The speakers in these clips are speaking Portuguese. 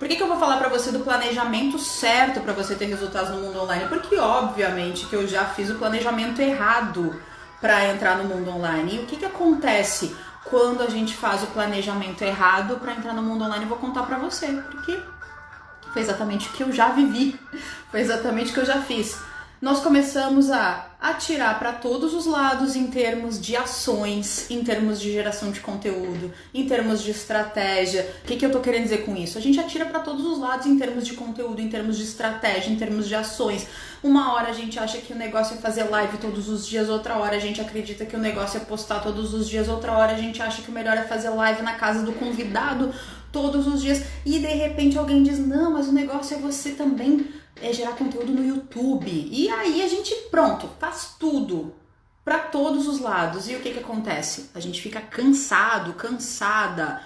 Por que eu vou falar pra você do planejamento certo pra você ter resultados no mundo online? Porque obviamente que eu já fiz o planejamento errado pra entrar no mundo online. E o que acontece quando a gente faz o planejamento errado pra entrar no mundo online? Eu vou contar pra você, porque foi exatamente o que eu já vivi, foi exatamente o que eu já fiz. Nós começamos a atirar para todos os lados em termos de ações, em termos de geração de conteúdo, em termos de estratégia. O que eu tô querendo dizer com isso? A gente atira para todos os lados em termos de conteúdo, em termos de estratégia, em termos de ações. Uma hora a gente acha que o negócio é fazer live todos os dias, outra hora a gente acredita que o negócio é postar todos os dias, outra hora a gente acha que o melhor é fazer live na casa do convidado todos os dias, e de repente alguém diz, não, mas o negócio é você também gerar conteúdo no YouTube. E aí a gente, pronto, faz tudo para todos os lados. E o que acontece? A gente fica cansado, cansada,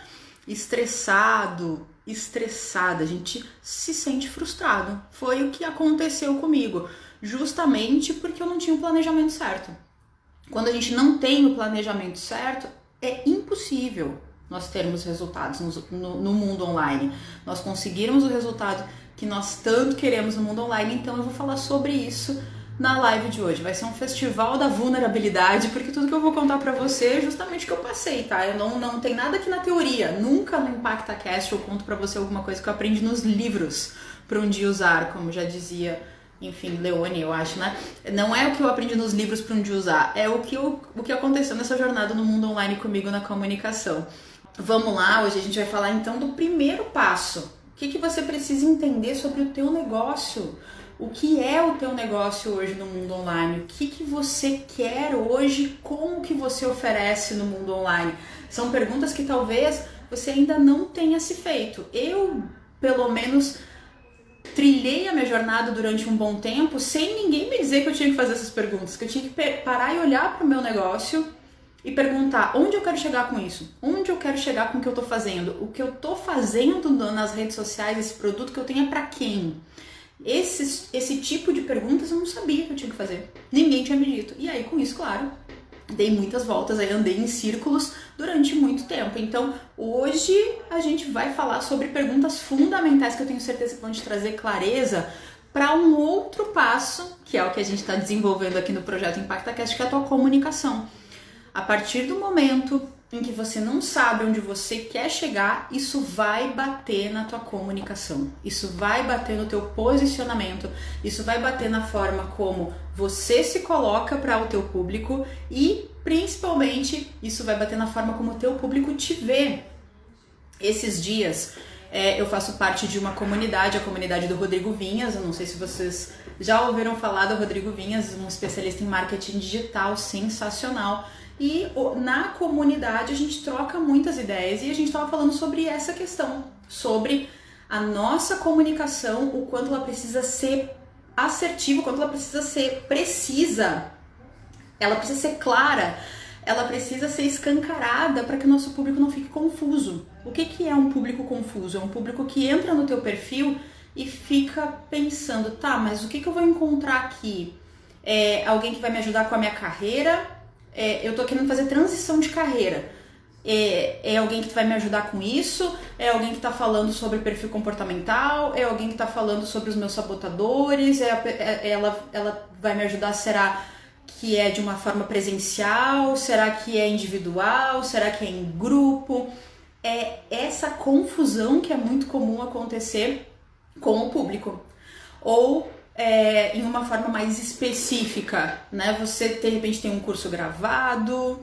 estressado, estressada. A gente se sente frustrado. Foi o que aconteceu comigo, justamente porque eu não tinha o planejamento certo. Quando a gente não tem o planejamento certo, é impossível nós termos resultados no mundo online. Nós conseguirmos o resultado que nós tanto queremos no mundo online. Então eu vou falar sobre isso na live de hoje. Vai ser um festival da vulnerabilidade, porque tudo que eu vou contar pra você é justamente o que eu passei, tá? Eu não tem nada aqui na teoria. Nunca no ImpactaCast eu conto pra você alguma coisa que eu aprendi nos livros pra um dia usar, como já dizia, enfim, Leone, eu acho, né? Não é o que eu aprendi nos livros pra um dia usar, é o que aconteceu nessa jornada no mundo online comigo na comunicação. Vamos lá, hoje a gente vai falar então do primeiro passo. O que você precisa entender sobre o teu negócio? O que é o teu negócio hoje no mundo online? O que você quer hoje? Como que você oferece no mundo online? São perguntas que talvez você ainda não tenha se feito. Eu, pelo menos, trilhei a minha jornada durante um bom tempo sem ninguém me dizer que eu tinha que fazer essas perguntas, que eu tinha que parar e olhar para o meu negócio e perguntar onde eu quero chegar com isso, onde eu quero chegar com o que eu tô fazendo, o que eu tô fazendo nas redes sociais, esse produto que eu tenho é pra quem? Esse tipo de perguntas eu não sabia que eu tinha que fazer, ninguém tinha me dito. E aí com isso, claro, dei muitas voltas, aí andei em círculos durante muito tempo. Então hoje a gente vai falar sobre perguntas fundamentais que eu tenho certeza que vão te trazer clareza para um outro passo, que é o que a gente está desenvolvendo aqui no projeto ImpactaCast, que é a tua comunicação. A partir do momento em que você não sabe onde você quer chegar, isso vai bater na tua comunicação, isso vai bater no teu posicionamento, isso vai bater na forma como você se coloca para o teu público e, principalmente, isso vai bater na forma como o teu público te vê. Esses dias eu faço parte de uma comunidade, a comunidade do Rodrigo Vinhas. Eu não sei se vocês já ouviram falar do Rodrigo Vinhas, um especialista em marketing digital sensacional. E na comunidade a gente troca muitas ideias e a gente estava falando sobre essa questão, sobre a nossa comunicação, o quanto ela precisa ser assertiva, o quanto ela precisa ser precisa, ela precisa ser clara, ela precisa ser escancarada para que o nosso público não fique confuso. O que é um público confuso? É um público que entra no teu perfil e fica pensando, tá, mas o que eu vou encontrar aqui? É alguém que vai me ajudar com a minha carreira? Eu tô querendo fazer transição de carreira. É alguém que vai me ajudar com isso? É alguém que tá falando sobre perfil comportamental? É alguém que tá falando sobre os meus sabotadores? Ela vai me ajudar, será que é de uma forma presencial? Será que é individual? Será que é em grupo? É essa confusão que é muito comum acontecer com o público. Ou em uma forma mais específica, né? Você de repente tem um curso gravado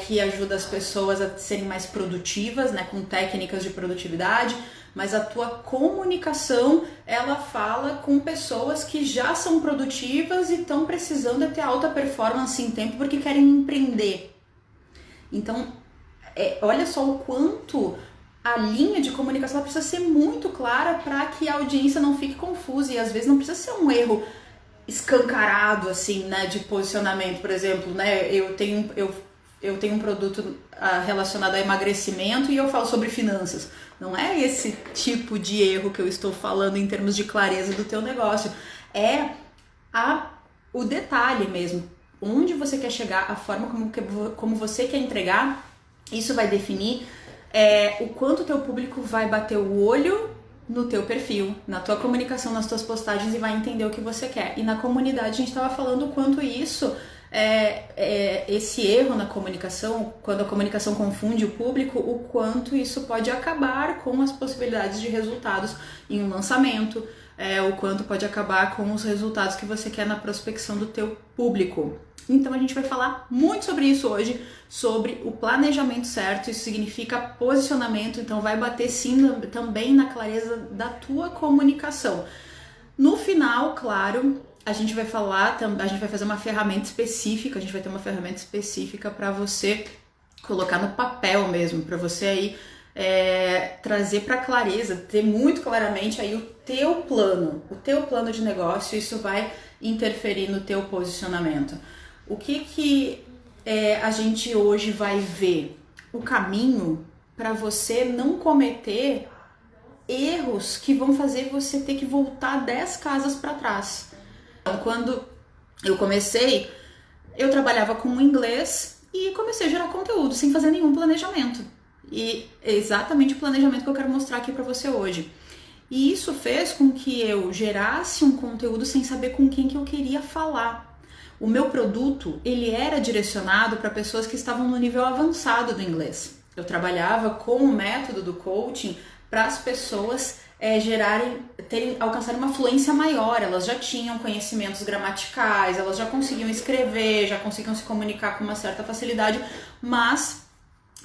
que ajuda as pessoas a serem mais produtivas, né? Com técnicas de produtividade, mas a tua comunicação, ela fala com pessoas que já são produtivas e estão precisando de ter alta performance em tempo porque querem empreender. Então, olha só o quanto a linha de comunicação ela precisa ser muito clara para que a audiência não fique confusa, e às vezes não precisa ser um erro escancarado assim, né, de posicionamento. Por exemplo, né, eu tenho um produto relacionado a emagrecimento e eu falo sobre finanças. Não é esse tipo de erro que eu estou falando em termos de clareza do teu negócio, é o detalhe mesmo, onde você quer chegar, a forma como você quer entregar. Isso vai definir o quanto o teu público vai bater o olho no teu perfil, na tua comunicação, nas tuas postagens e vai entender o que você quer. E na comunidade a gente estava falando o quanto isso esse erro na comunicação, quando a comunicação confunde o público, o quanto isso pode acabar com as possibilidades de resultados em um lançamento, o quanto pode acabar com os resultados que você quer na prospecção do teu público. Então a gente vai falar muito sobre isso hoje, sobre o planejamento certo. Isso significa posicionamento, então vai bater sim também na clareza da tua comunicação. No final, claro, a gente vai fazer uma ferramenta específica, a gente vai ter uma ferramenta específica para você colocar no papel mesmo, para você aí trazer para clareza, ter muito claramente aí o teu plano de negócio. Isso vai interferir no teu posicionamento. O que a gente hoje vai ver? O caminho para você não cometer erros que vão fazer você ter que voltar 10 casas para trás. Então, quando eu comecei, eu trabalhava com inglês e comecei a gerar conteúdo sem fazer nenhum planejamento. E é exatamente o planejamento que eu quero mostrar aqui para você hoje. E isso fez com que eu gerasse um conteúdo sem saber com quem que eu queria falar. O meu produto, ele era direcionado para pessoas que estavam no nível avançado do inglês. Eu trabalhava com o método do coaching para as pessoas alcançarem uma fluência maior. Elas já tinham conhecimentos gramaticais, elas já conseguiam escrever, já conseguiam se comunicar com uma certa facilidade, mas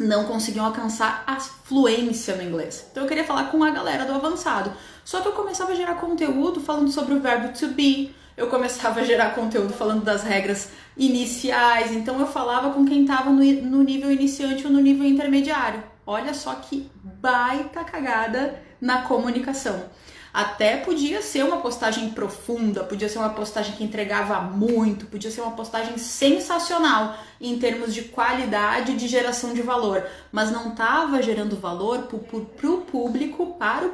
não conseguiam alcançar a fluência no inglês. Então eu queria falar com a galera do avançado. Só que eu começava a gerar conteúdo falando sobre o verbo to be, eu começava a gerar conteúdo falando das regras iniciais, então eu falava com quem estava no nível iniciante ou no nível intermediário. Olha só que baita cagada na comunicação. Até podia ser uma postagem profunda, podia ser uma postagem que entregava muito, podia ser uma postagem sensacional em termos de qualidade de geração de valor, mas não estava gerando valor para o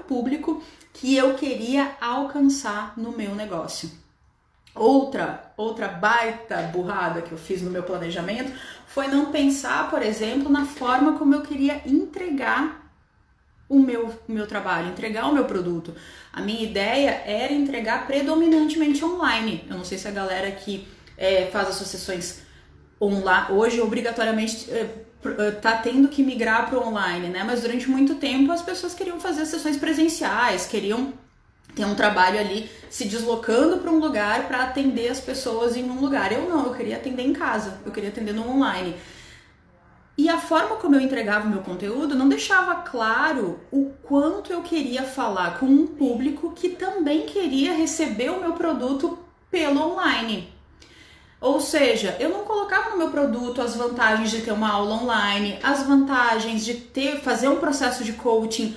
público que eu queria alcançar no meu negócio. Outra baita burrada que eu fiz no meu planejamento foi não pensar, por exemplo, na forma como eu queria entregar o meu trabalho, entregar o meu produto. A minha ideia era entregar predominantemente online. Eu não sei se a galera que faz as suas sessões online, hoje obrigatoriamente tá tendo que migrar para o online, né? Mas durante muito tempo as pessoas queriam fazer sessões presenciais, queriam ter um trabalho ali se deslocando para um lugar para atender as pessoas em um lugar. Eu não, eu queria atender em casa, eu queria atender no online. E a forma como eu entregava o meu conteúdo não deixava claro o quanto eu queria falar com um público que também queria receber o meu produto pelo online. Ou seja, eu não colocava no meu produto as vantagens de ter uma aula online, as vantagens de fazer um processo de coaching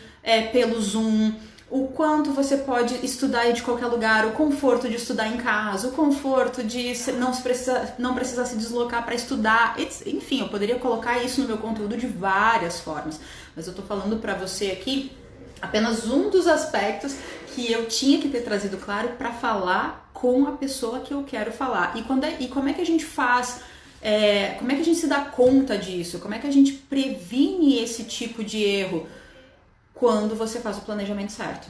pelo Zoom, o quanto você pode estudar de qualquer lugar, o conforto de estudar em casa, o conforto de não precisar se deslocar para estudar, enfim, eu poderia colocar isso no meu conteúdo de várias formas, mas eu tô falando para você aqui apenas um dos aspectos que eu tinha que ter trazido claro para falar com a pessoa que eu quero falar. E como é que a gente faz, como é que a gente se dá conta disso, como é que a gente previne esse tipo de erro? Quando você faz o planejamento certo.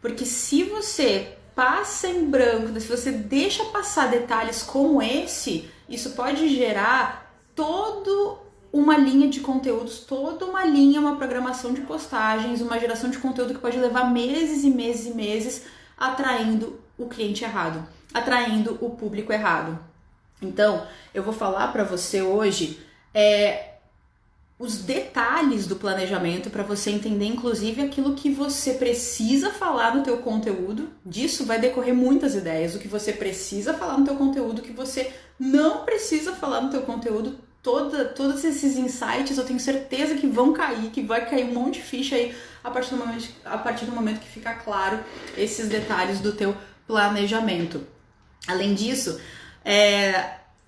Porque se você passa em branco, se você deixa passar detalhes como esse, isso pode gerar toda uma linha de conteúdos, uma programação de postagens, uma geração de conteúdo que pode levar meses e meses e meses atraindo o cliente errado, atraindo o público errado. Então, eu vou falar para você hoje os detalhes do planejamento para você entender, inclusive, aquilo que você precisa falar no teu conteúdo. Disso vai decorrer muitas ideias, o que você precisa falar no teu conteúdo, o que você não precisa falar no teu conteúdo. Todos esses insights eu tenho certeza que vão cair, que vai cair um monte de ficha aí a partir do momento que ficar claro esses detalhes do teu planejamento. Além disso,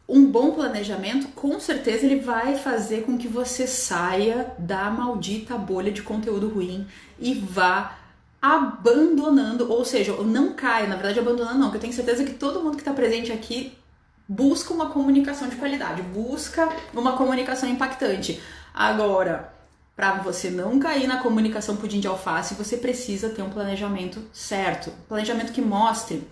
um bom planejamento, com certeza, ele vai fazer com que você saia da maldita bolha de conteúdo ruim e vá abandonando, ou seja, não caia, na verdade abandonando não, porque eu tenho certeza que todo mundo que está presente aqui busca uma comunicação de qualidade, busca uma comunicação impactante. Agora, para você não cair na comunicação pudim de alface, você precisa ter um planejamento certo. Planejamento que mostre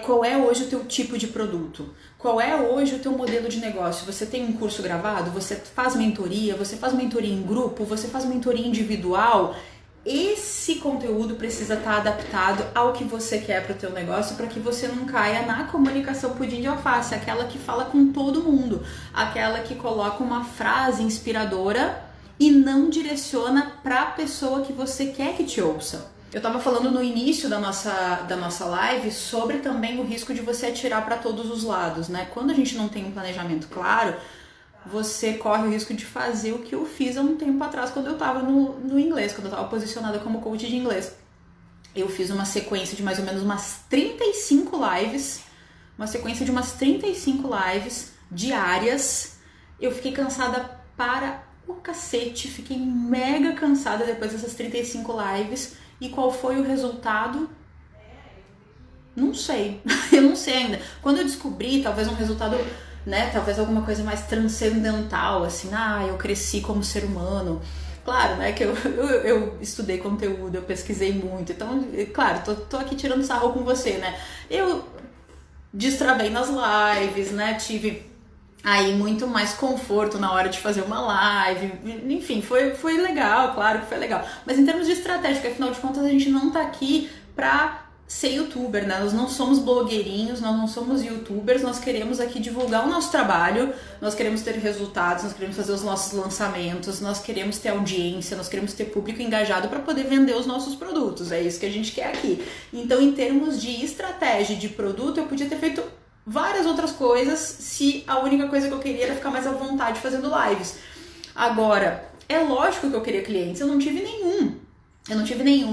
qual é hoje o teu tipo de produto, qual é hoje o teu modelo de negócio. Você tem um curso gravado, você faz mentoria em grupo, você faz mentoria individual. Esse conteúdo precisa estar adaptado ao que você quer para o teu negócio, para que você não caia na comunicação pudim de alface, aquela que fala com todo mundo, aquela que coloca uma frase inspiradora e não direciona para a pessoa que você quer que te ouça. Eu estava falando no início da nossa live sobre também o risco de você atirar para todos os lados, né? Quando a gente não tem um planejamento claro, você corre o risco de fazer o que eu fiz há um tempo atrás quando eu estava no inglês, quando eu estava posicionada como coach de inglês. Eu fiz uma sequência de mais ou menos umas 35 lives, diárias. Eu fiquei cansada para o cacete, fiquei mega cansada depois dessas 35 lives. E qual foi o resultado? Não sei, eu não sei ainda. Quando eu descobri, talvez um resultado, né, talvez alguma coisa mais transcendental, assim, eu cresci como ser humano. Claro, né, que eu estudei conteúdo, eu pesquisei muito, então, claro, tô aqui tirando sarro com você, né. Eu destravei nas lives, né, tive aí muito mais conforto na hora de fazer uma live, enfim, foi legal, claro que foi legal. Mas em termos de estratégia, afinal de contas a gente não tá aqui pra ser youtuber, né? Nós não somos blogueirinhos, nós não somos youtubers, nós queremos aqui divulgar o nosso trabalho, nós queremos ter resultados, nós queremos fazer os nossos lançamentos, nós queremos ter audiência, nós queremos ter público engajado para poder vender os nossos produtos, é isso que a gente quer aqui. Então, em termos de estratégia de produto, eu podia ter feito várias outras coisas se a única coisa que eu queria era ficar mais à vontade fazendo lives. Agora, é lógico que eu queria clientes, eu não tive nenhum.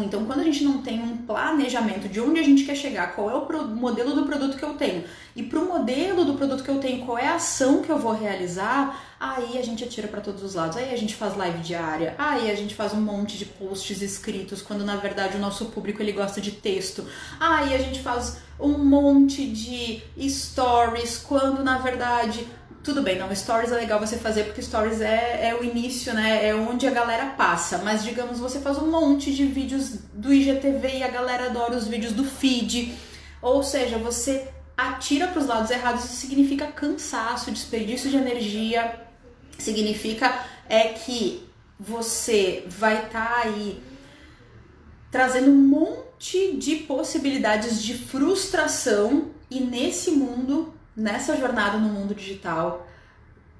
Então, quando a gente não tem um planejamento de onde a gente quer chegar, qual é o modelo do produto que eu tenho, e para o modelo do produto que eu tenho, qual é a ação que eu vou realizar, aí a gente atira para todos os lados. Aí a gente faz live diária, aí a gente faz um monte de posts escritos, quando na verdade o nosso público ele gosta de texto. Aí a gente faz um monte de stories, quando na verdade... Tudo bem, não, stories é legal você fazer porque stories é o início, né, é onde a galera passa, mas digamos, você faz um monte de vídeos do IGTV e a galera adora os vídeos do feed, ou seja, você atira para os lados errados, isso significa cansaço, desperdício de energia, significa que você vai estar aí trazendo um monte de possibilidades de frustração e nesse mundo... Nessa jornada no mundo digital,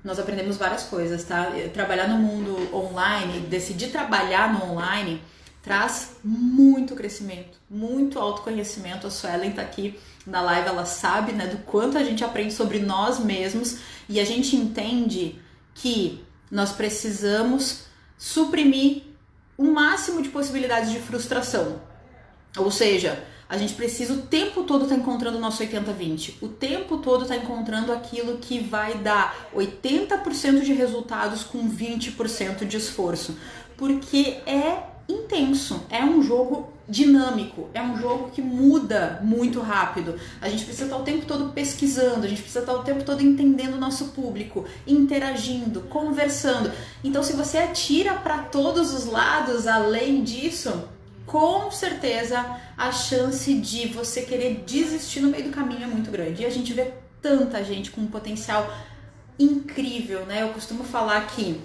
nós aprendemos várias coisas, tá? Trabalhar no mundo online, decidir trabalhar no online, traz muito crescimento, muito autoconhecimento. A Suelen tá aqui na live, ela sabe, né, do quanto a gente aprende sobre nós mesmos e a gente entende que nós precisamos suprimir o máximo de possibilidades de frustração. Ou seja, a gente precisa o tempo todo estar encontrando o nosso 80-20. O tempo todo estar encontrando aquilo que vai dar 80% de resultados com 20% de esforço. Porque é intenso, é um jogo dinâmico, é um jogo que muda muito rápido. A gente precisa estar o tempo todo pesquisando, a gente precisa estar o tempo todo entendendo o nosso público, interagindo, conversando. Então, se você atira para todos os lados, além disso... com certeza a chance de você querer desistir no meio do caminho é muito grande. E a gente vê tanta gente com um potencial incrível, né? Eu costumo falar que,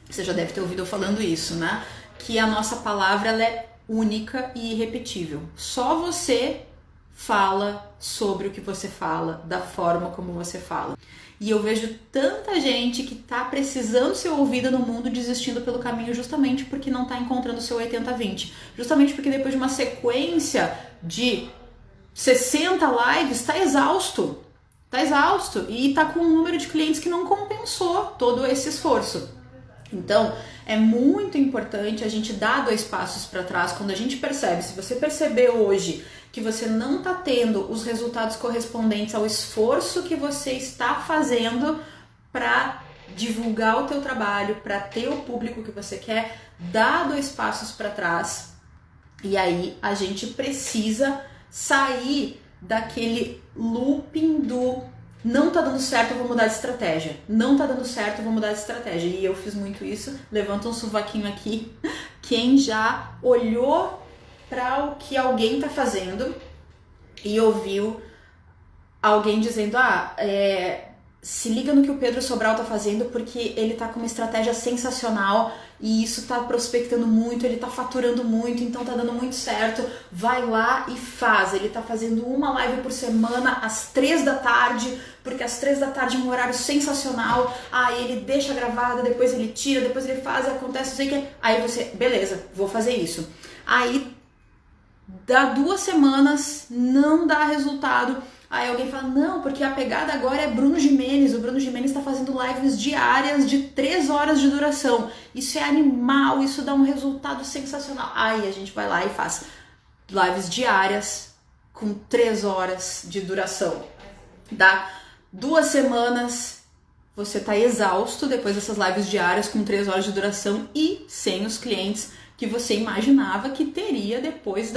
você já deve ter ouvido eu falando isso, né? Que a nossa palavra ela é única e irrepetível. Só você fala sobre o que você fala, da forma como você fala. E eu vejo tanta gente que tá precisando ser ouvida no mundo desistindo pelo caminho justamente porque não tá encontrando o seu 80-20. Justamente porque depois de uma sequência de 60 lives, tá exausto. E tá com um número de clientes que não compensou todo esse esforço. Então, é muito importante a gente dar 2 passos para trás quando a gente percebe. Se você perceber hoje que você não está tendo os resultados correspondentes ao esforço que você está fazendo para divulgar o teu trabalho, para ter o público que você quer, dá 2 passos para trás. E aí a gente precisa sair daquele looping do Não tá dando certo, eu vou mudar de estratégia. Não tá dando certo, eu vou mudar de estratégia. E eu fiz muito isso. Levanta um sovaquinho aqui. Quem já olhou para o que alguém tá fazendo e ouviu alguém dizendo, se liga no que o Pedro Sobral tá fazendo porque ele tá com uma estratégia sensacional e isso tá prospectando muito, ele tá faturando muito, então tá dando muito certo, vai lá e faz. Ele tá fazendo uma live por semana às 3 da tarde, porque às 3 da tarde é um horário sensacional, aí ele deixa gravada, depois ele tira, depois ele faz, acontece, não sei o que, aí você, beleza, vou fazer isso. Aí dá 2 semanas, não dá resultado. Aí alguém fala, não, porque a pegada agora é Bruno Gimenez. O Bruno Gimenez está fazendo lives diárias de 3 horas de duração. Isso é animal, isso dá um resultado sensacional. Aí a gente vai lá e faz lives diárias com 3 horas de duração. Dá 2 semanas, você tá exausto depois dessas lives diárias com 3 horas de duração e sem os clientes que você imaginava que teria depois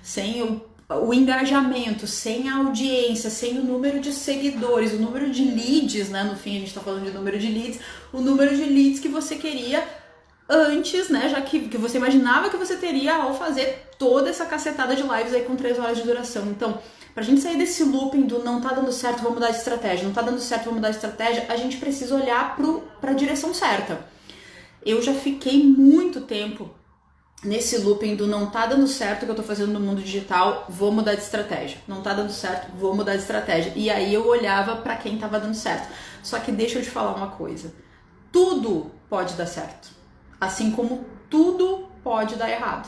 sem o engajamento, sem a audiência, sem o número de seguidores, o número de leads, né? No fim a gente tá falando de número de leads, o número de leads que você queria antes, né? Já que você imaginava que você teria ao fazer toda essa cacetada de lives aí com 3 horas de duração. Então, pra gente sair desse looping do não tá dando certo, vou mudar de estratégia, não tá dando certo, vou mudar de estratégia, a gente precisa olhar pra direção certa. Eu já fiquei muito tempo nesse looping do não tá dando certo o que eu tô fazendo no mundo digital, vou mudar de estratégia. Não tá dando certo, vou mudar de estratégia. E aí eu olhava pra quem tava dando certo. Só que deixa eu te falar uma coisa. Tudo pode dar certo. Assim como tudo pode dar errado.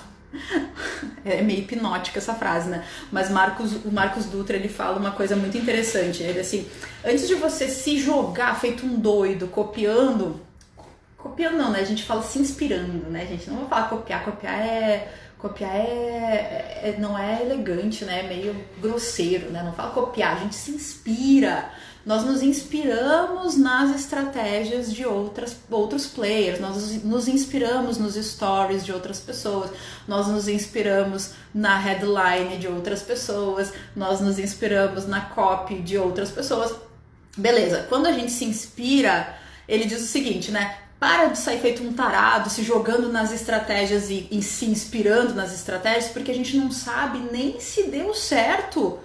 É meio hipnótica essa frase, né? Mas o Marcos Dutra, ele fala uma coisa muito interessante. Ele assim, antes de você se jogar feito um doido, copiando não, né? A gente fala se inspirando, né, gente? Não vou falar copiar não é elegante, né? É meio grosseiro, né? Não fala copiar, a gente se inspira. Nós nos inspiramos nas estratégias de outros players, nós nos inspiramos nos stories de outras pessoas, nós nos inspiramos na headline de outras pessoas, nós nos inspiramos na copy de outras pessoas. Beleza, quando a gente se inspira, ele diz o seguinte, né? Para de sair feito um tarado, se jogando nas estratégias e se inspirando nas estratégias, porque a gente não sabe nem se deu certo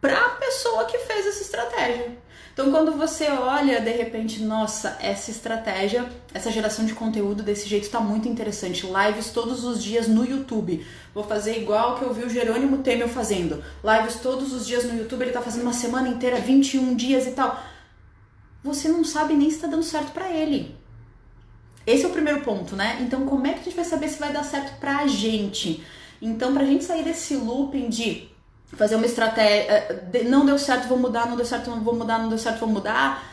para a pessoa que fez essa estratégia. Então, quando você olha, de repente, nossa, essa estratégia, essa geração de conteúdo desse jeito está muito interessante. Lives todos os dias no YouTube. Vou fazer igual que eu vi o Jerônimo Temel fazendo. Lives todos os dias no YouTube, ele está fazendo uma semana inteira, 21 dias e tal. Você não sabe nem se está dando certo para ele. Esse é o primeiro ponto, né? Então, como é que a gente vai saber se vai dar certo pra gente? Então, pra gente sair desse looping de fazer uma estratégia, não deu certo, vou mudar, não deu certo, vou mudar, não deu certo, vou mudar,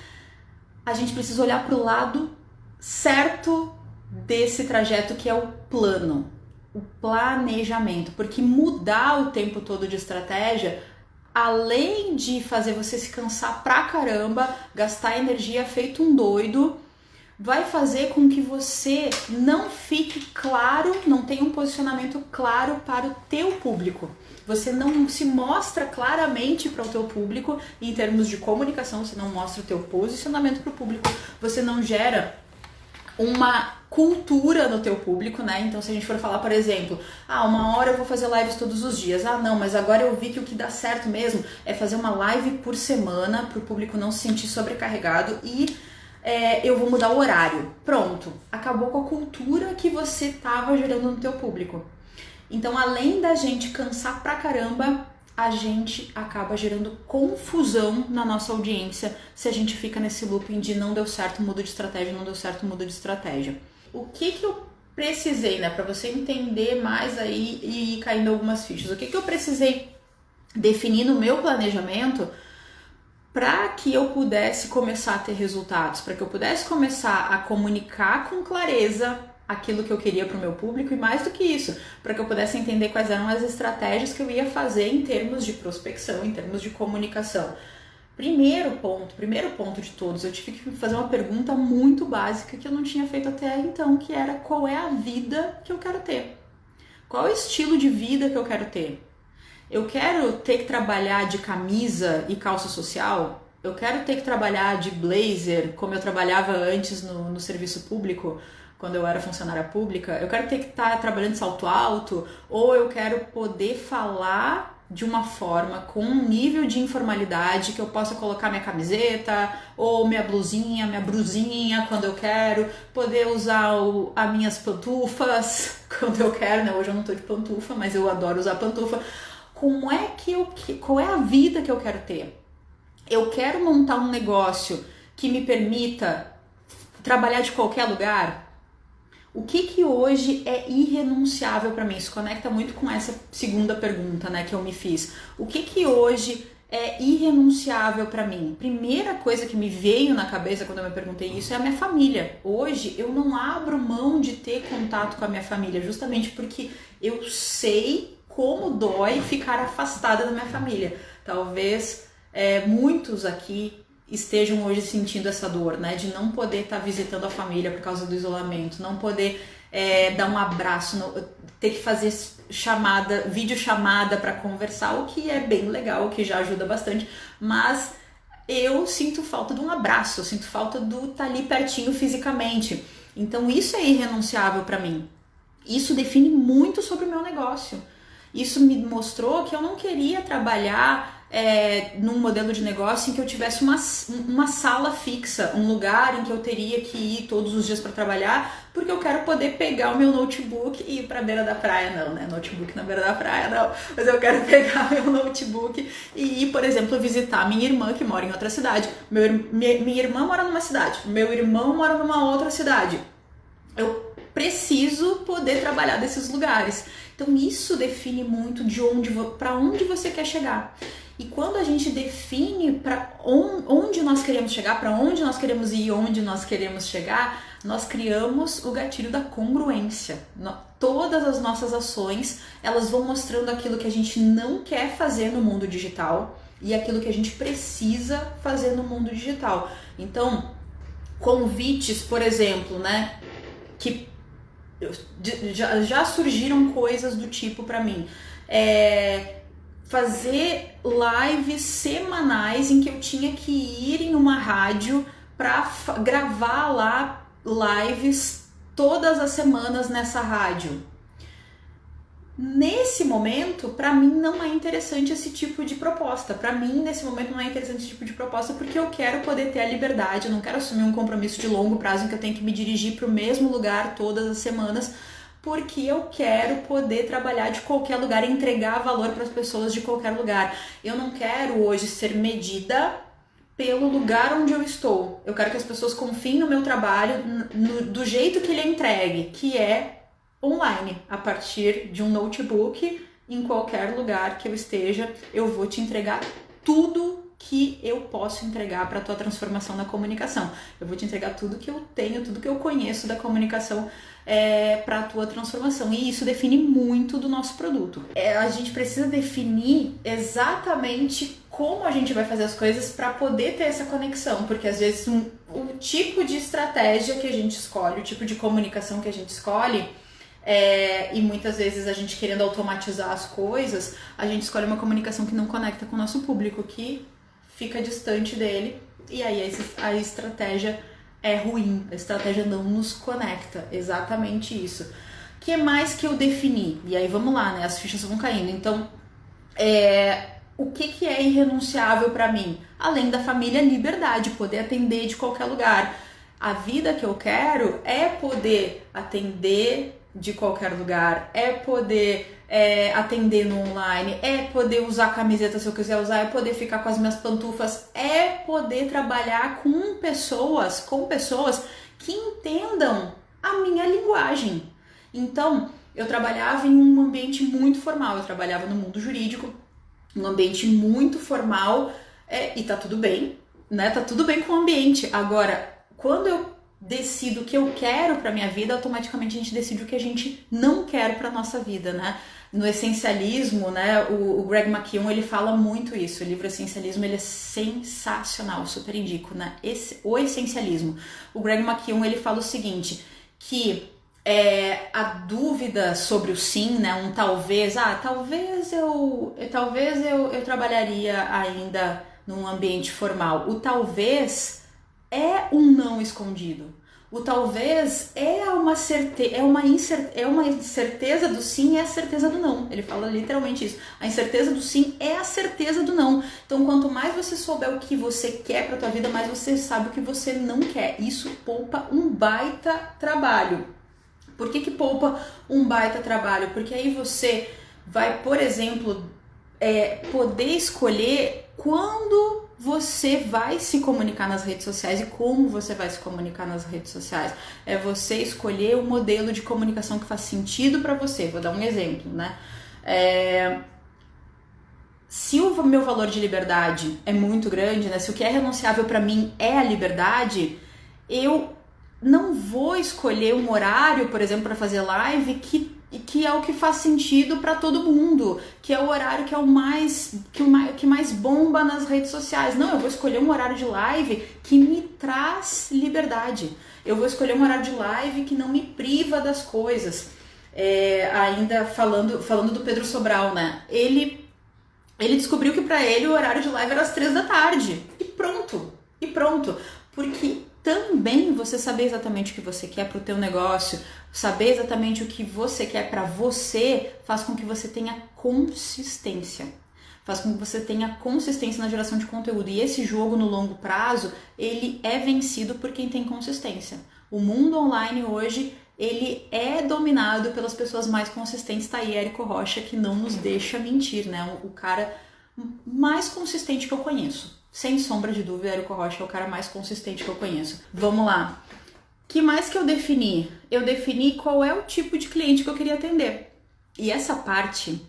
a gente precisa olhar pro lado certo desse trajeto, que é o plano, o planejamento. Porque mudar o tempo todo de estratégia, além de fazer você se cansar pra caramba, gastar energia feito um doido, vai fazer com que você não fique claro, não tenha um posicionamento claro para o teu público. Você não se mostra claramente para o teu público em termos de comunicação, você não mostra o teu posicionamento para o público, você não gera uma cultura no teu público, né? Então, se a gente for falar, por exemplo, uma hora eu vou fazer lives todos os dias. Não, mas agora eu vi que o que dá certo mesmo é fazer uma live por semana para o público não se sentir sobrecarregado e eu vou mudar o horário. Pronto, acabou com a cultura que você estava gerando no teu público. Então, além da gente cansar pra caramba, a gente acaba gerando confusão na nossa audiência se a gente fica nesse looping de não deu certo, muda de estratégia, não deu certo, muda de estratégia. O que eu precisei, né, pra você entender mais aí e ir caindo algumas fichas, o que eu precisei definir no meu planejamento para que eu pudesse começar a ter resultados, para que eu pudesse começar a comunicar com clareza aquilo que eu queria para o meu público e mais do que isso, para que eu pudesse entender quais eram as estratégias que eu ia fazer em termos de prospecção, em termos de comunicação. Primeiro ponto de todos, eu tive que fazer uma pergunta muito básica que eu não tinha feito até então, que era: qual é a vida que eu quero ter? Qual é o estilo de vida que eu quero ter? Eu quero ter que trabalhar de camisa e calça social? Eu quero ter que trabalhar de blazer, como eu trabalhava antes no serviço público, quando eu era funcionária pública. Eu quero ter que estar trabalhando de salto alto, ou eu quero poder falar de uma forma com um nível de informalidade que eu possa colocar minha camiseta ou minha blusinha, minha brusinha quando eu quero, poder usar as minhas pantufas quando eu quero, né? Hoje eu não tô de pantufa, mas eu adoro usar pantufa. Qual é a vida que eu quero ter? Eu quero montar um negócio que me permita trabalhar de qualquer lugar? O que hoje é irrenunciável para mim? Isso conecta muito com essa segunda pergunta, né, que eu me fiz. O que hoje é irrenunciável para mim? Primeira coisa que me veio na cabeça quando eu me perguntei isso é a minha família. Hoje eu não abro mão de ter contato com a minha família, justamente porque eu sei como dói ficar afastada da minha família. Talvez muitos aqui estejam hoje sentindo essa dor, né, de não poder estar visitando a família por causa do isolamento, não poder dar um abraço, ter que fazer videochamada para conversar, o que é bem legal, o que já ajuda bastante, mas eu sinto falta de um abraço, eu sinto falta do estar ali pertinho fisicamente. Então isso é irrenunciável para mim. Isso define muito sobre o meu negócio. Isso me mostrou que eu não queria trabalhar num modelo de negócio em que eu tivesse uma sala fixa, um lugar em que eu teria que ir todos os dias para trabalhar, porque eu quero poder pegar o meu notebook e ir para a beira da praia. Não, né? Notebook na beira da praia, não. Mas eu quero pegar meu notebook e ir, por exemplo, visitar minha irmã que mora em outra cidade. Minha irmã mora numa cidade, meu irmão mora numa outra cidade. Eu preciso poder trabalhar desses lugares. Então isso define muito para onde você quer chegar. E quando a gente define para onde nós queremos chegar, para onde nós queremos ir, onde nós queremos chegar, nós criamos o gatilho da congruência. Todas as nossas ações, elas vão mostrando aquilo que a gente não quer fazer no mundo digital e aquilo que a gente precisa fazer no mundo digital. Então, convites, por exemplo, né, que já surgiram coisas do tipo para mim. Fazer lives semanais em que eu tinha que ir em uma rádio para gravar lá lives todas as semanas nessa rádio. Nesse momento, para mim não é interessante esse tipo de proposta. Para mim, nesse momento, não é interessante esse tipo de proposta porque eu quero poder ter a liberdade, eu não quero assumir um compromisso de longo prazo em que eu tenho que me dirigir para o mesmo lugar todas as semanas, porque eu quero poder trabalhar de qualquer lugar e entregar valor para as pessoas de qualquer lugar. Eu não quero hoje ser medida pelo lugar onde eu estou. Eu quero que as pessoas confiem no meu trabalho do jeito que ele é entregue, que é online, a partir de um notebook, em qualquer lugar que eu esteja, eu vou te entregar tudo que eu posso entregar para a tua transformação na comunicação. Eu vou te entregar tudo que eu tenho, tudo que eu conheço da comunicação para a tua transformação. E isso define muito do nosso produto. A gente precisa definir exatamente como a gente vai fazer as coisas para poder ter essa conexão, porque às vezes o tipo de estratégia que a gente escolhe, o tipo de comunicação que a gente escolhe, e muitas vezes a gente querendo automatizar as coisas, a gente escolhe uma comunicação que não conecta com o nosso público, que fica distante dele, e aí a estratégia é ruim, a estratégia não nos conecta, exatamente isso. O que mais que eu defini? E aí vamos lá, né? As fichas vão caindo. Então, o que é irrenunciável para mim? Além da família, liberdade, poder atender de qualquer lugar. A vida que eu quero é poder atender de qualquer lugar, é poder atender no online, é poder usar camiseta se eu quiser usar, é poder ficar com as minhas pantufas, é poder trabalhar com pessoas que entendam a minha linguagem. Então, eu trabalhava em um ambiente muito formal, eu trabalhava no mundo jurídico, um ambiente muito formal, e tá tudo bem, né? Tá tudo bem com o ambiente. Agora, quando eu decido o que eu quero para minha vida, automaticamente a gente decide o que a gente não quer para nossa vida, né? No Essencialismo, né, o Greg McKeown, ele fala muito isso. O livro Essencialismo, ele é sensacional, eu super indico, né? O Essencialismo. O Greg McKeown, ele fala o seguinte, que a dúvida sobre o sim, né, talvez eu trabalharia ainda num ambiente formal. O talvez é um não escondido. O talvez é uma incerteza do sim e a certeza do não. Ele fala literalmente isso. A incerteza do sim é a certeza do não. Então, quanto mais você souber o que você quer para tua vida, mais você sabe o que você não quer. Isso poupa um baita trabalho. Por que poupa um baita trabalho? Porque aí você vai, por exemplo, poder escolher quando você vai se comunicar nas redes sociais e como você vai se comunicar nas redes sociais. É você escolher o modelo de comunicação que faz sentido para você. Vou dar um exemplo, né? Se o meu valor de liberdade é muito grande, né? Se o que é renunciável para mim é a liberdade, eu não vou escolher um horário, por exemplo, para fazer live que é o que faz sentido para todo mundo, que é o horário que é que mais bomba nas redes sociais. Não, eu vou escolher um horário de live que me traz liberdade. Eu vou escolher um horário de live que não me priva das coisas. Ainda falando do Pedro Sobral, né? Ele descobriu que para ele o horário de live era às 3 da tarde. E pronto. Porque também você saber exatamente o que você quer para o teu negócio, saber exatamente o que você quer para você, faz com que você tenha consistência. Faz com que você tenha consistência na geração de conteúdo. E esse jogo no longo prazo, ele é vencido por quem tem consistência. O mundo online hoje, ele é dominado pelas pessoas mais consistentes. Tá aí Érico Rocha, que não nos deixa mentir, né? O cara mais consistente que eu conheço. Sem sombra de dúvida, Érico Rocha é o cara mais consistente que eu conheço. Vamos lá. Que mais que eu defini? Eu defini qual é o tipo de cliente que eu queria atender. E essa parte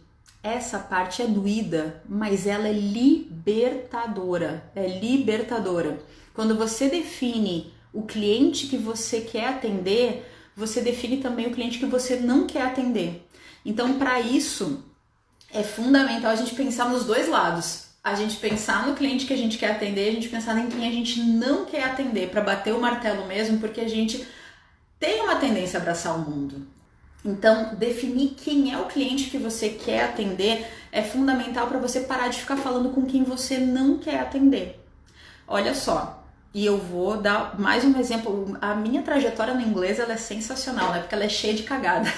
é doída, mas ela é libertadora. Quando você define o cliente que você quer atender, você define também o cliente que você não quer atender. Então, para isso, é fundamental a gente pensar nos dois lados. A gente pensar no cliente que a gente quer atender, a gente pensar em quem a gente não quer atender, para bater o martelo mesmo, porque a gente tem uma tendência a abraçar o mundo. Então, definir quem é o cliente que você quer atender é fundamental para você parar de ficar falando com quem você não quer atender. Olha só, e eu vou dar mais um exemplo. A minha trajetória no inglês, ela é sensacional, né? Porque ela é cheia de cagada.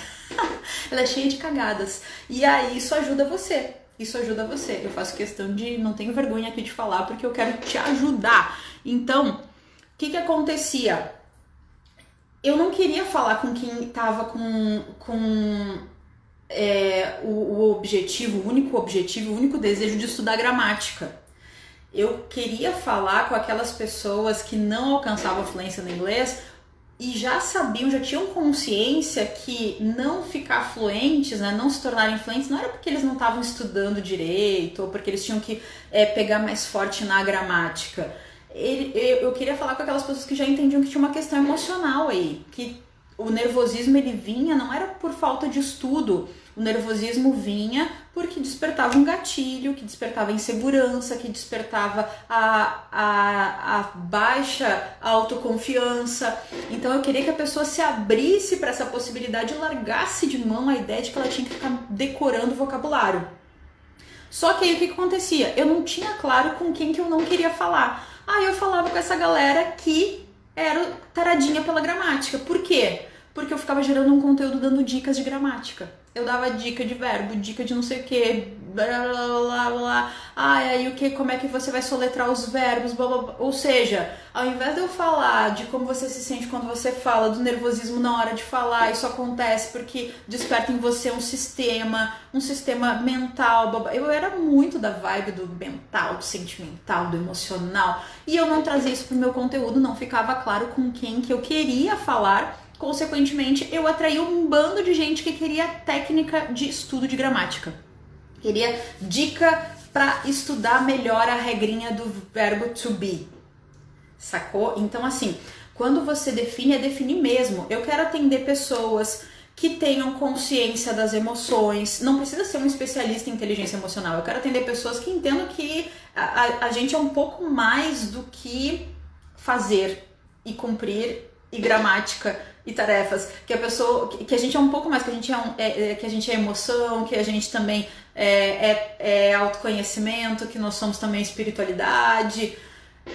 Ela é cheia de cagadas. E aí, isso ajuda você. Eu faço questão de, não tenho vergonha aqui de falar, porque eu quero te ajudar. Então, o que acontecia? Eu não queria falar com quem estava com o único desejo de estudar gramática. Eu queria falar com aquelas pessoas que não alcançavam a fluência no inglês e já tinham consciência que não ficar fluentes, né, não se tornarem fluentes, não era porque eles não estavam estudando direito ou porque eles tinham que pegar mais forte na gramática. Eu queria falar com aquelas pessoas que já entendiam que tinha uma questão emocional aí, que o nervosismo ele vinha, não era por falta de estudo, o nervosismo vinha porque despertava um gatilho, que despertava insegurança, que despertava a baixa autoconfiança. Então eu queria que a pessoa se abrisse para essa possibilidade e largasse de mão a ideia de que ela tinha que ficar decorando vocabulário. Só que aí o que acontecia? Eu não tinha claro com quem que eu não queria falar. Aí eu falava com essa galera que era taradinha pela gramática. Por quê? Porque eu ficava gerando um conteúdo dando dicas de gramática. Eu dava dica de verbo, dica de não sei o que, blá blá blá blá. Aí o que? Como é que você vai soletrar os verbos, blá blá blá. Ou seja, ao invés de eu falar de como você se sente quando você fala, do nervosismo na hora de falar, isso acontece porque desperta em você um sistema mental, blá blá. Eu era muito da vibe do mental, do sentimental, do emocional. E eu não trazia isso pro meu conteúdo, não ficava claro com quem que eu queria falar. Consequentemente, eu atraí um bando de gente que queria técnica de estudo de gramática. Queria dica para estudar melhor a regrinha do verbo to be. Sacou? Então, assim, quando você define, é definir mesmo. Eu quero atender pessoas que tenham consciência das emoções. Não precisa ser um especialista em inteligência emocional. Eu quero atender pessoas que entendam que a gente é um pouco mais do que fazer e cumprir, e gramática e tarefas, que a pessoa, que a gente é um pouco mais, que a gente que a gente é emoção, que a gente também é autoconhecimento, que nós somos também espiritualidade.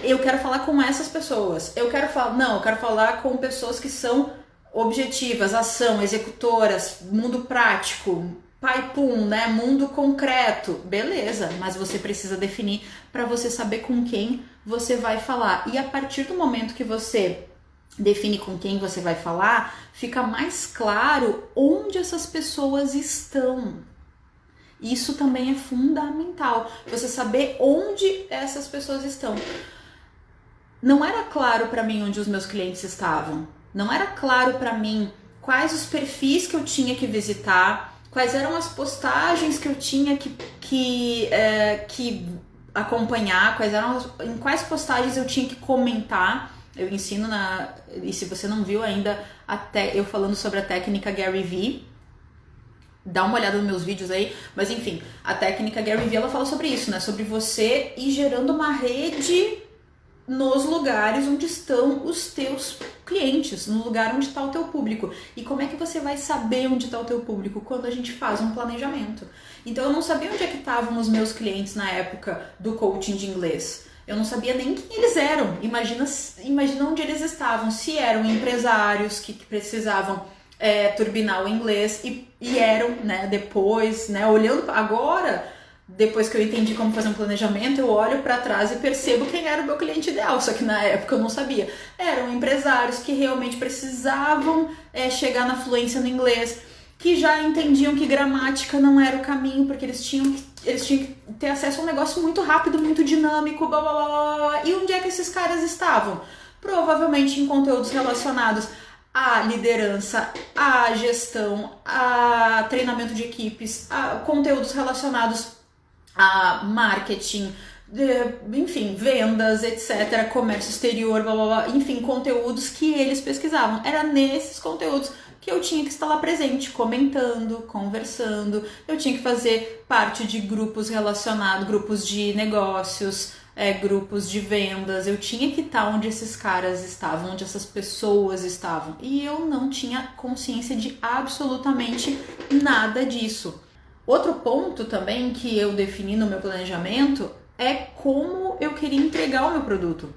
Eu quero falar com essas pessoas. Eu quero falar com pessoas que são objetivas, ação, executoras, mundo prático, pai pum, né? Mundo concreto. Beleza, mas você precisa definir para você saber com quem você vai falar. E a partir do momento que você define com quem você vai falar, fica mais claro onde essas pessoas estão. Isso também é fundamental, você saber onde essas pessoas estão. Não era claro para mim onde os meus clientes estavam. Não era claro para mim quais os perfis que eu tinha que visitar, quais eram as postagens que eu tinha que acompanhar, em quais postagens eu tinha que comentar. Eu ensino e se você não viu ainda, eu falando sobre a técnica Gary Vee, dá uma olhada nos meus vídeos aí, mas enfim, a técnica Gary Vee, ela fala sobre isso, né? Sobre você ir gerando uma rede nos lugares onde estão os teus clientes, no lugar onde está o teu público. E como é que você vai saber onde está o teu público? Quando a gente faz um planejamento. Então eu não sabia onde é que estavam os meus clientes na época do coaching de inglês. Eu não sabia nem quem eles eram. Imagina onde eles estavam. Se eram empresários que precisavam turbinar o inglês e eram, né, depois, né, olhando agora, depois que eu entendi como fazer um planejamento, eu olho para trás e percebo quem era o meu cliente ideal, só que na época eu não sabia. Eram empresários que realmente precisavam chegar na fluência no inglês, que já entendiam que gramática não era o caminho, porque eles tinham que ter acesso a um negócio muito rápido, muito dinâmico, blá, blá, blá, blá. E onde é que esses caras estavam? Provavelmente em conteúdos relacionados à liderança, à gestão, a treinamento de equipes, a conteúdos relacionados a marketing, enfim, vendas, etc., comércio exterior, blá, blá, blá, enfim, conteúdos que eles pesquisavam. Era nesses conteúdos que eu tinha que estar lá presente, comentando, conversando. Eu tinha que fazer parte de grupos relacionados, grupos de negócios, grupos de vendas. Eu tinha que estar onde esses caras estavam, onde essas pessoas estavam. E eu não tinha consciência de absolutamente nada disso. Outro ponto também que eu defini no meu planejamento é como eu queria entregar o meu produto.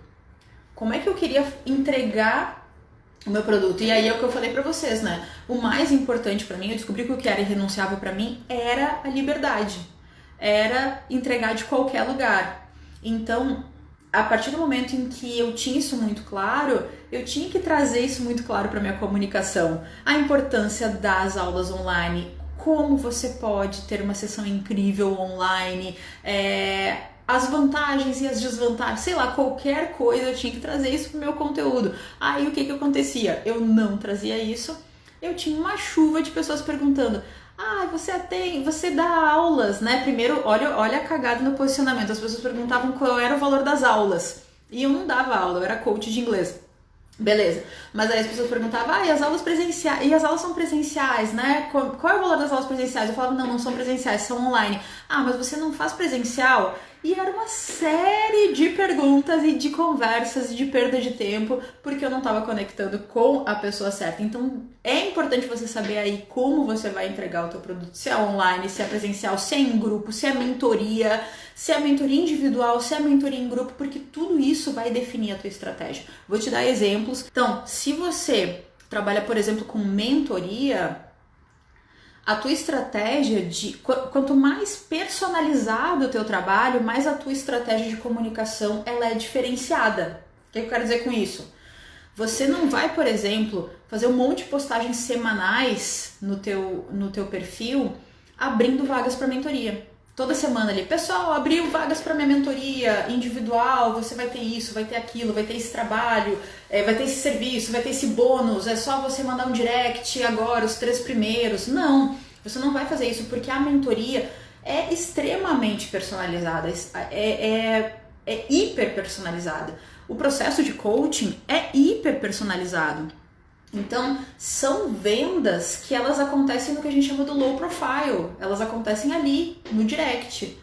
Como é que eu queria entregar o meu produto? E aí é o que eu falei pra vocês, né? O mais importante pra mim, eu descobri que o que era irrenunciável pra mim era a liberdade. Era entregar de qualquer lugar. Então, a partir do momento em que eu tinha isso muito claro, eu tinha que trazer isso muito claro pra minha comunicação. A importância das aulas online, como você pode ter uma sessão incrível online, as vantagens e as desvantagens, sei lá, qualquer coisa, eu tinha que trazer isso pro meu conteúdo. Aí o que acontecia? Eu não trazia isso, eu tinha uma chuva de pessoas perguntando: você dá aulas, né? Primeiro, olha a cagada no posicionamento, as pessoas perguntavam qual era o valor das aulas, e eu não dava aula, eu era coach de inglês. Beleza, mas aí as pessoas perguntavam, e as aulas presenciais, e as aulas são presenciais, né? Qual é o valor das aulas presenciais? Eu falava, não são presenciais, são online. Mas você não faz presencial? E era uma série de perguntas e de conversas e de perda de tempo, porque eu não estava conectando com a pessoa certa. Então é importante você saber aí como você vai entregar o teu produto, se é online, se é presencial, se é em grupo, se é mentoria individual, se é mentoria em grupo, porque tudo isso vai definir a tua estratégia. Vou te dar exemplos. Então, se você trabalha, por exemplo, com mentoria, a tua estratégia quanto mais personalizado o teu trabalho, mais a tua estratégia de comunicação ela é diferenciada. O que eu quero dizer com isso? Você não vai, por exemplo, fazer um monte de postagens semanais no teu perfil abrindo vagas para mentoria. Toda semana ali, pessoal, abriu vagas para minha mentoria individual, você vai ter isso, vai ter aquilo, vai ter esse trabalho, vai ter esse serviço, vai ter esse bônus, é só você mandar um direct agora, os 3 primeiros. Não, você não vai fazer isso, porque a mentoria é extremamente personalizada, é hiper personalizada. O processo de coaching é hiper personalizado. Então, são vendas que elas acontecem no que a gente chama do low profile, elas acontecem ali, no direct.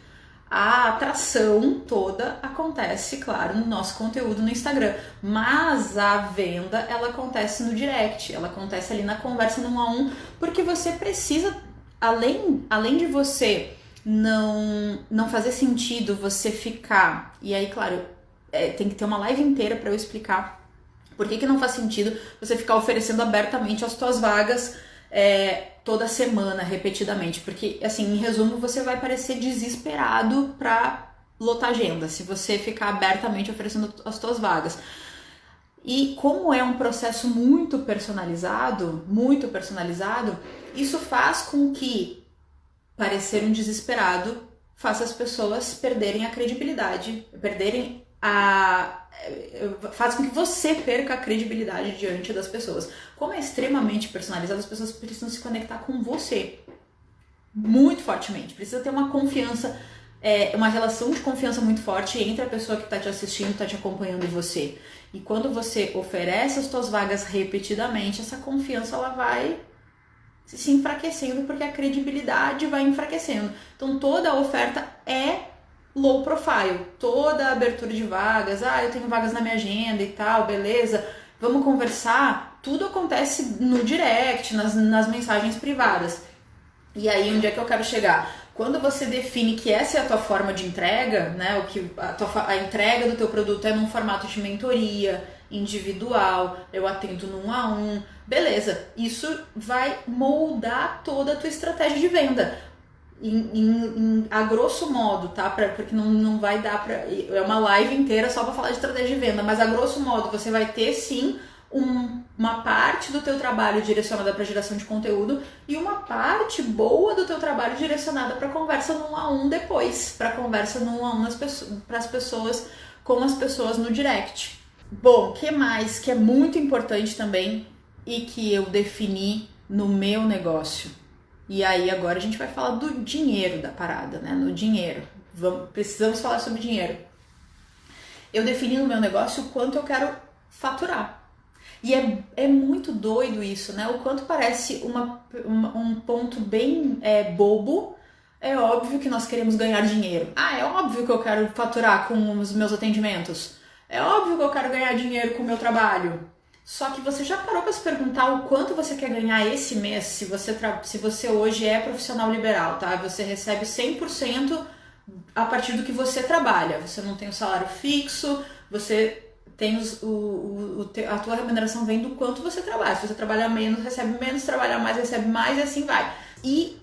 A atração toda acontece, claro, no nosso conteúdo no Instagram, mas a venda, ela acontece no direct, ela acontece ali na conversa no 1 a 1, porque você precisa, além de você não fazer sentido você ficar, e aí, claro, tem que ter uma live inteira para eu explicar por que não faz sentido você ficar oferecendo abertamente as tuas vagas toda semana, repetidamente. Porque, assim, em resumo, você vai parecer desesperado pra lotar agenda, se você ficar abertamente oferecendo as tuas vagas. E como é um processo muito personalizado, isso faz com que parecer um desesperado faça as pessoas perderem a credibilidade, faz com que você perca a credibilidade diante das pessoas. Como é extremamente personalizado, as pessoas precisam se conectar com você muito fortemente. Precisa ter uma confiança, uma relação de confiança muito forte entre a pessoa que está te assistindo, está te acompanhando e você. E quando você oferece as suas vagas repetidamente, essa confiança ela vai se enfraquecendo, porque a credibilidade vai enfraquecendo. Então toda a oferta é low profile, toda a abertura de vagas, eu tenho vagas na minha agenda e tal, beleza, vamos conversar, tudo acontece no direct, nas mensagens privadas. E aí, onde é que eu quero chegar? Quando você define que essa é a tua forma de entrega, né, a entrega do teu produto é num formato de mentoria, individual, eu atendo no 1 a 1, beleza, isso vai moldar toda a tua estratégia de venda. A grosso modo, tá? Porque não vai dar pra... É uma live inteira só pra falar de estratégia de venda, mas a grosso modo você vai ter sim uma parte do teu trabalho direcionada para geração de conteúdo e uma parte boa do teu trabalho direcionada para conversa no 1 a 1 depois, para conversa no 1 a 1 para as pessoas, com as pessoas no direct. Bom, o que mais que é muito importante também e que eu defini no meu negócio? E aí agora a gente vai falar do dinheiro da parada, né? No dinheiro. Precisamos falar sobre dinheiro. Eu defini no meu negócio o quanto eu quero faturar. E é muito doido isso, né? O quanto parece um ponto bem bobo. É óbvio que nós queremos ganhar dinheiro. É óbvio que eu quero faturar com os meus atendimentos. É óbvio que eu quero ganhar dinheiro com o meu trabalho. Só que você já parou para se perguntar o quanto você quer ganhar esse mês, se você hoje é profissional liberal, tá? Você recebe 100% a partir do que você trabalha. Você não tem um salário fixo, você tem a tua remuneração vem do quanto você trabalha. Se você trabalha menos, recebe menos, trabalha mais, recebe mais e assim vai. E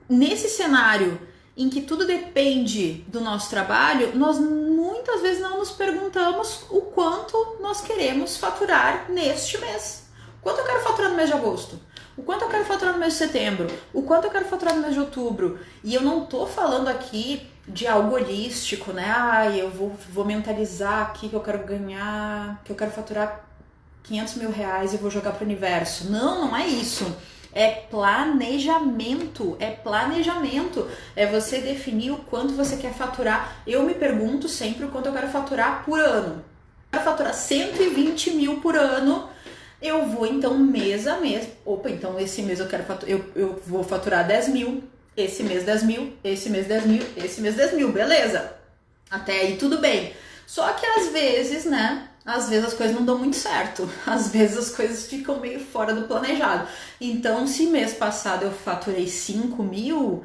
nesse cenário em que tudo depende do nosso trabalho, nós muitas vezes não nos perguntamos o quanto nós queremos faturar neste mês. O quanto eu quero faturar no mês de agosto? O quanto eu quero faturar no mês de setembro? O quanto eu quero faturar no mês de outubro? E eu não tô falando aqui de algo holístico, né? Eu vou mentalizar aqui que eu quero ganhar, que eu quero faturar 500 mil reais e vou jogar pro universo. Não é isso. É planejamento, é você definir o quanto você quer faturar. Eu me pergunto sempre o quanto eu quero faturar por ano. Eu quero faturar 120 mil por ano, eu vou então mês a mês, então esse mês eu vou faturar 10 mil, esse mês 10 mil, esse mês 10 mil, esse mês 10 mil, beleza. Até aí tudo bem. Só que às vezes, né? Às vezes as coisas não dão muito certo, às vezes as coisas ficam meio fora do planejado. Então, se mês passado eu faturei 5 mil,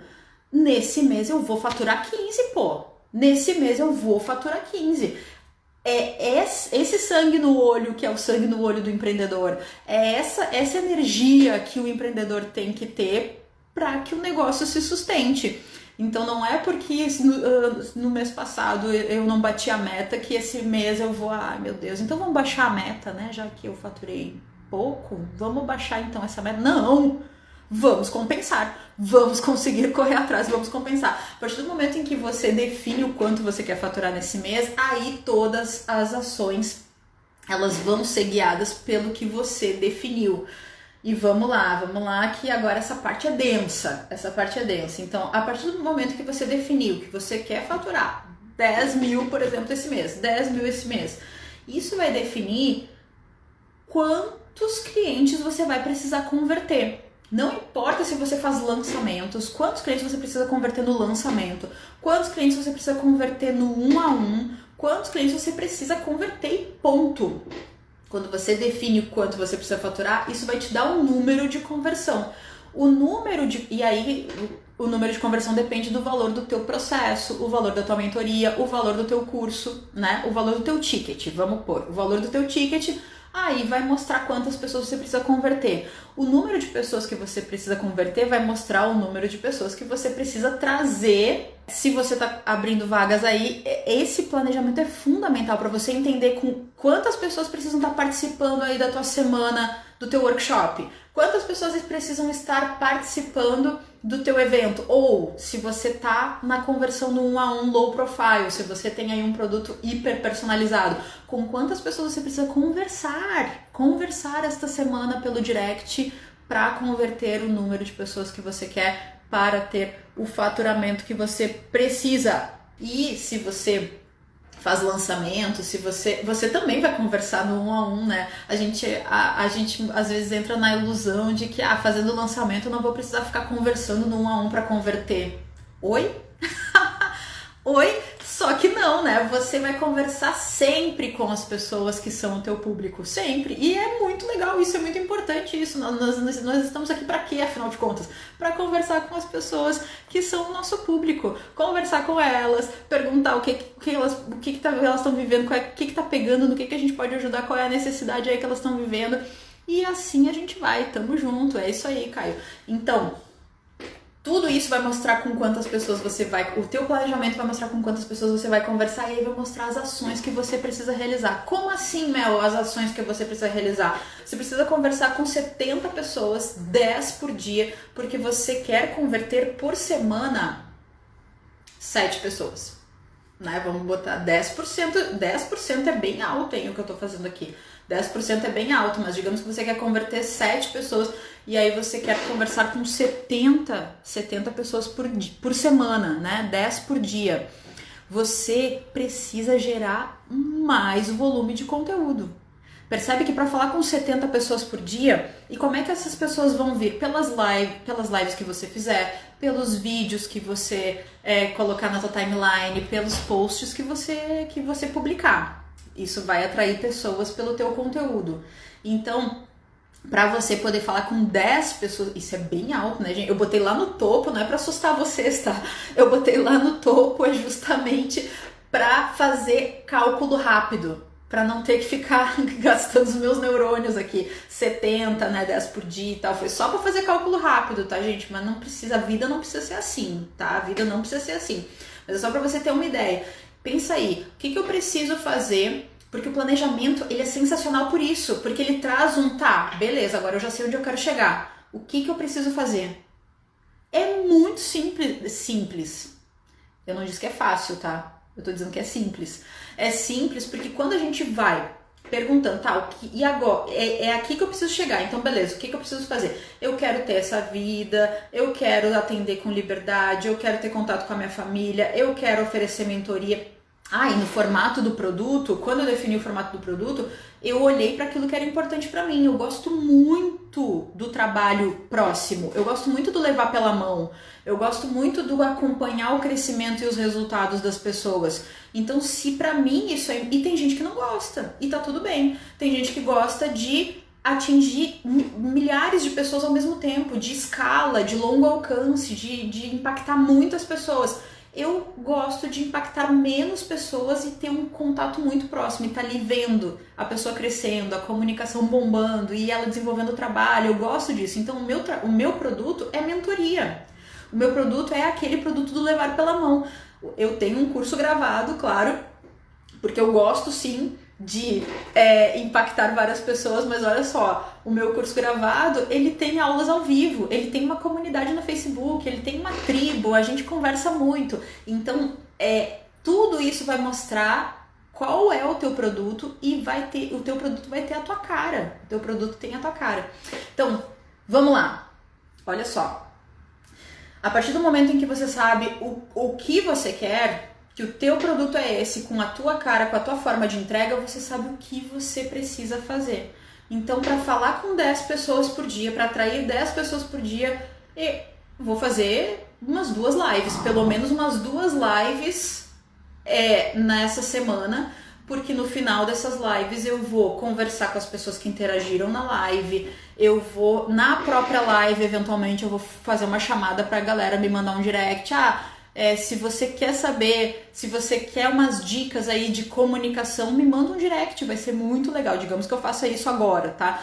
nesse mês eu vou faturar 15, pô. Nesse mês eu vou faturar 15. É esse sangue no olho que é o sangue no olho do empreendedor. É essa energia que o empreendedor tem que ter para que o negócio se sustente. Então não é porque no mês passado eu não bati a meta que esse mês eu vou, meu Deus, então vamos baixar a meta, né? Já que eu faturei pouco, vamos baixar então essa meta. Não! Vamos compensar, vamos conseguir correr atrás, vamos compensar. A partir do momento em que você define o quanto você quer faturar nesse mês, aí todas as ações elas vão ser guiadas pelo que você definiu. E vamos lá, que agora essa parte é densa. Então, a partir do momento que você definiu que você quer faturar 10 mil, por exemplo, esse mês, 10 mil esse mês, isso vai definir quantos clientes você vai precisar converter. Não importa se você faz lançamentos, quantos clientes você precisa converter no lançamento, quantos clientes você precisa converter no 1 a 1, quantos clientes você precisa converter e ponto. Quando você define o quanto você precisa faturar, isso vai te dar um número de conversão. O número de conversão depende do valor do teu processo, o valor da tua mentoria, o valor do teu curso, né? O valor do teu ticket, vamos pôr. O valor do teu ticket, aí vai mostrar quantas pessoas você precisa converter. O número de pessoas que você precisa converter vai mostrar o número de pessoas que você precisa trazer. Se você está abrindo vagas aí, esse planejamento é fundamental para você entender com quantas pessoas precisam estar participando aí da tua semana, do teu workshop. Quantas pessoas precisam estar participando do teu evento? Ou se você está na conversão no 1 a 1 low profile, se você tem aí um produto hiper personalizado, com quantas pessoas você precisa conversar esta semana pelo direct para converter o número de pessoas que você quer para ter o faturamento que você precisa. E se você faz lançamento, se você também vai conversar no 1 a 1, né? A gente às vezes entra na ilusão de que fazendo lançamento eu não vou precisar ficar conversando no 1 a 1 para converter. Oi? Oi? Só que não, né? Você vai conversar sempre com as pessoas que são o teu público, sempre. E é muito legal isso, é muito importante isso. Nós estamos aqui para quê, afinal de contas? Para conversar com as pessoas que são o nosso público. Conversar com elas, perguntar o que elas estão vivendo, o que tá pegando, no que a gente pode ajudar, qual é a necessidade aí que elas estão vivendo. E assim a gente vai, tamo junto, é isso aí, Caio. Então, tudo isso vai mostrar com quantas pessoas você vai... O teu planejamento vai mostrar com quantas pessoas você vai conversar e aí vai mostrar as ações que você precisa realizar. Como assim, Mel, as ações que você precisa realizar? Você precisa conversar com 70 pessoas, 10 por dia, porque você quer converter por semana 7 pessoas. Né? Vamos botar 10%. 10% é bem alto, hein, o que eu tô fazendo aqui. 10% é bem alto, mas digamos que você quer converter 7 pessoas e aí você quer conversar com 70 pessoas por semana, né? 10 por dia. Você precisa gerar mais volume de conteúdo. Percebe que para falar com 70 pessoas por dia, e como é que essas pessoas vão vir? Pelas lives que você fizer, pelos vídeos que você colocar na sua timeline, pelos posts que você publicar. Isso vai atrair pessoas pelo teu conteúdo. Então, para você poder falar com 10 pessoas, isso é bem alto, né, gente? Eu botei lá no topo, não é para assustar vocês, tá? Eu botei lá no topo justamente para fazer cálculo rápido, para não ter que ficar gastando os meus neurônios aqui, 70, né, 10 por dia e tal. Foi só para fazer cálculo rápido, tá, gente? Mas não precisa, a vida não precisa ser assim, tá? A vida não precisa ser assim. Mas é só para você ter uma ideia. Pensa aí, o que eu preciso fazer? Porque o planejamento, ele é sensacional por isso, porque ele traz beleza, agora eu já sei onde eu quero chegar. O que eu preciso fazer? É muito simples. Eu não disse que é fácil, tá? Eu tô dizendo que é simples. É simples porque quando a gente vai perguntando, e agora? É aqui que eu preciso chegar, então beleza, o que eu preciso fazer? Eu quero ter essa vida, eu quero atender com liberdade, eu quero ter contato com a minha família, eu quero oferecer mentoria. E no formato do produto, quando eu defini o formato do produto, eu olhei para aquilo que era importante para mim. Eu gosto muito do trabalho próximo, eu gosto muito do levar pela mão, eu gosto muito do acompanhar o crescimento e os resultados das pessoas. Então, se para mim isso é... E tem gente que não gosta, e tá tudo bem. Tem gente que gosta de atingir milhares de pessoas ao mesmo tempo, de escala, de longo alcance, de impactar muitas pessoas. Eu gosto de impactar menos pessoas e ter um contato muito próximo, e estar ali vendo a pessoa crescendo, a comunicação bombando e ela desenvolvendo o trabalho. Eu gosto disso. Então o meu produto é mentoria. O meu produto é aquele produto do levar pela mão. Eu tenho um curso gravado, claro, porque eu gosto sim de impactar várias pessoas, mas olha só, o meu curso gravado, ele tem aulas ao vivo, ele tem uma comunidade no Facebook, ele tem uma tribo, a gente conversa muito. Então, tudo isso vai mostrar qual é o teu produto e o teu produto vai ter a tua cara. O teu produto tem a tua cara. Então, vamos lá. Olha só. A partir do momento em que você sabe o que você quer, que o teu produto é esse, com a tua cara, com a tua forma de entrega, você sabe o que você precisa fazer. Então, para falar com 10 pessoas por dia, para atrair 10 pessoas por dia, eu vou fazer umas 2 lives, pelo menos umas 2 lives nessa semana, porque no final dessas lives eu vou conversar com as pessoas que interagiram na live, eu vou, na própria live, eventualmente, eu vou fazer uma chamada pra galera me mandar um direct, se você quer saber, se você quer umas dicas aí de comunicação, me manda um direct, vai ser muito legal, digamos que eu faça isso agora, tá?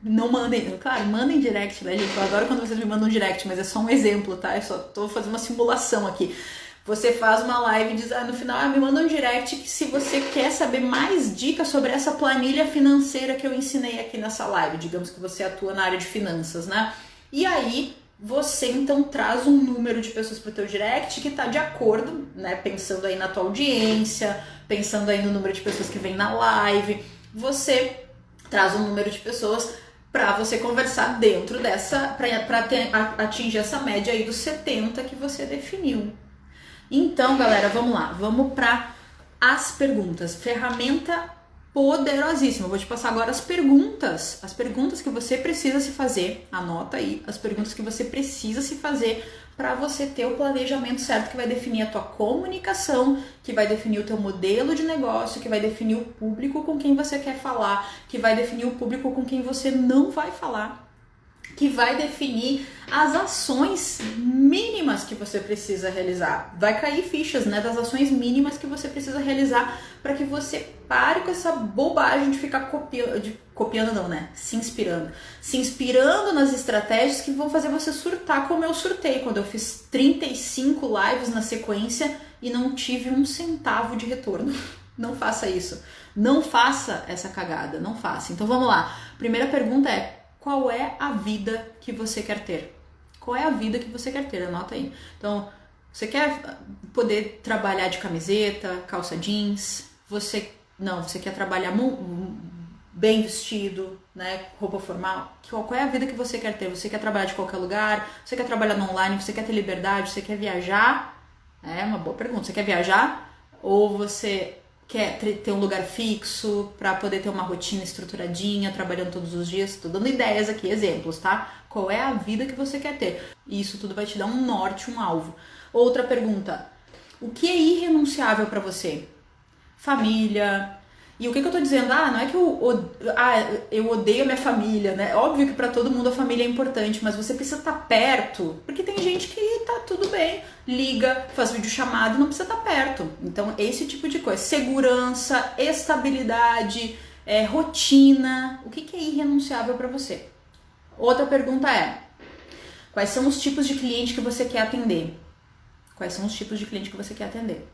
Não mandem, claro, mandem direct, né, gente? Eu adoro quando vocês me mandam um direct, mas é só um exemplo, tá? Eu só tô fazendo uma simulação aqui. Você faz uma live e diz, no final, me manda um direct que se você quer saber mais dicas sobre essa planilha financeira que eu ensinei aqui nessa live, digamos que você atua na área de finanças, né? E aí, você então traz um número de pessoas para o teu direct que está de acordo, né? Pensando aí na tua audiência, pensando aí no número de pessoas que vem na live, você traz um número de pessoas para você conversar dentro dessa, para atingir essa média aí dos 70 que você definiu. Então, galera, vamos lá, vamos para as perguntas. Ferramenta poderosíssima. Eu vou te passar agora as perguntas que você precisa se fazer. Anota aí as perguntas que você precisa se fazer para você ter o planejamento certo que vai definir a tua comunicação, que vai definir o teu modelo de negócio, que vai definir o público com quem você quer falar, que vai definir o público com quem você não vai falar, que vai definir as ações mínimas que você precisa realizar. Vai cair fichas, né, das ações mínimas que você precisa realizar para que você pare com essa bobagem de ficar copiando não, né? Se inspirando nas estratégias que vão fazer você surtar como eu surtei quando eu fiz 35 lives na sequência e não tive um centavo de retorno. Não faça isso. Não faça essa cagada, não faça. Então vamos lá. Primeira pergunta é: qual é a vida que você quer ter? Qual é a vida que você quer ter? Anota aí. Então, você quer poder trabalhar de camiseta, calça jeans? Você quer trabalhar bem vestido, né? Roupa formal? Qual é a vida que você quer ter? Você quer trabalhar de qualquer lugar? Você quer trabalhar no online? Você quer ter liberdade? Você quer viajar? É uma boa pergunta. Você quer viajar? Ou você quer ter um lugar fixo para poder ter uma rotina estruturadinha, trabalhando todos os dias? Tô dando ideias aqui, exemplos, tá? Qual é a vida que você quer ter? E isso tudo vai te dar um norte, um alvo. Outra pergunta: o que é irrenunciável para você? Família. E o que eu tô dizendo? Não é que eu odeio a minha família, né? Óbvio que para todo mundo a família é importante, mas você precisa estar perto, porque tem gente que tá tudo bem, liga, faz videochamada e não precisa estar perto. Então, esse tipo de coisa. Segurança, estabilidade, rotina. O que é irrenunciável para você? Outra pergunta é: quais são os tipos de cliente que você quer atender? Quais são os tipos de cliente que você quer atender?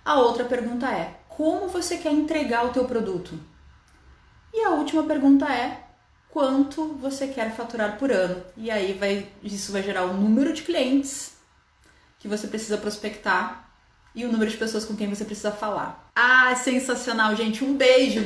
A outra pergunta é: como você quer entregar o teu produto? E a última pergunta é: quanto você quer faturar por ano? E aí isso vai gerar o número de clientes que você precisa prospectar e o número de pessoas com quem você precisa falar. Sensacional, gente! Um beijo!